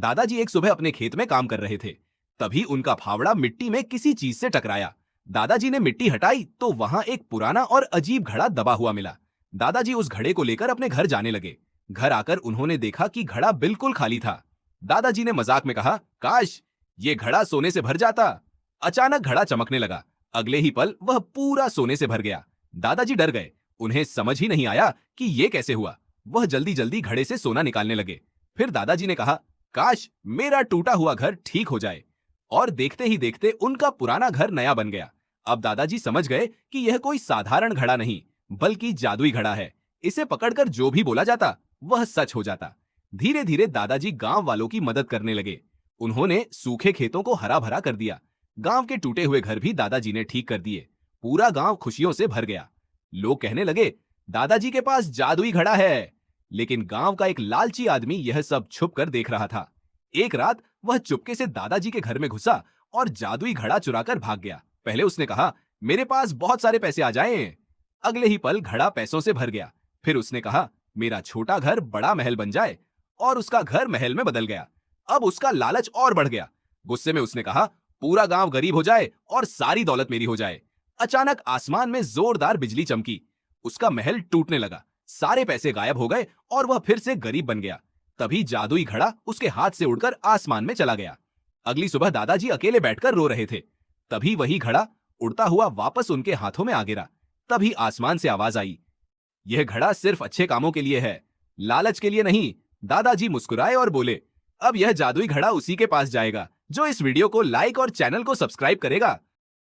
दादाजी एक सुबह अपने खेत में काम कर रहे थे। तभी उनका फावड़ा मिट्टी में किसी चीज से टकराया। दादाजी ने मिट्टी हटाई तो वहां एक पुराना और अजीब घड़ा दबा हुआ मिला। दादाजी उस घड़े को लेकर अपने घर जाने लगे। घर आकर उन्होंने देखा कि घड़ा बिल्कुल खाली था। दादाजी ने मजाक में कहा, काश ये घड़ा सोने से भर जाता। अचानक घड़ा चमकने लगा। अगले ही पल वह पूरा सोने से भर गया। दादाजी डर गए। उन्हें समझ ही नहीं आया कि ये कैसे हुआ। वह जल्दी जल्दी घड़े से सोना निकालने लगे। फिर दादाजी ने कहा, काश मेरा टूटा हुआ घर ठीक हो जाए। और देखते ही देखते उनका पुराना घर नया बन गया। अब दादाजी समझ गए कि यह कोई साधारण घड़ा नहीं बल्कि जादुई घड़ा है। इसे पकड़कर जो भी बोला जाता वह सच हो जाता। धीरे धीरे दादाजी गांव वालों की मदद करने लगे। उन्होंने सूखे खेतों को हरा भरा कर दिया। गांव के टूटे हुए घर भी दादाजी ने ठीक कर दिए। पूरा गांव खुशियों से भर गया। लोग कहने लगे, दादाजी के पास जादुई घड़ा है। लेकिन गांव का एक लालची आदमी यह सब छुप कर देख रहा था। एक रात वह चुपके से दादाजी के घर में घुसा और जादुई घड़ा चुराकर भाग गया। पहले उसने कहा, मेरे पास बहुत सारे पैसे आ जाएं। अगले ही पल घड़ा पैसों से भर गया। फिर उसने कहा, मेरा छोटा घर बड़ा महल बन जाए। और उसका घर महल में बदल गया। अब उसका लालच और बढ़ गया। गुस्से में उसने कहा, पूरा गांव गरीब हो जाए और सारी दौलत मेरी हो जाए। अचानक आसमान में जोरदार बिजली चमकी। उसका महल टूटने लगा। सारे पैसे गायब हो गए और वह फिर से गरीब बन गया। तभी जादुई घड़ा उसके हाथ से उड़कर आसमान में चला गया। अगली सुबह दादाजी अकेले बैठकर रो रहे थे। तभी वही घड़ा उड़ता हुआ वापस उनके हाथों में आ गिरा। तभी आसमान से आवाज आई, यह घड़ा सिर्फ अच्छे कामों के लिए है, लालच के लिए नहीं। दादाजी मुस्कुराए और बोले, अब यह जादुई घड़ा उसी के पास जाएगा जो इस वीडियो को लाइक और चैनल को सब्सक्राइब करेगा।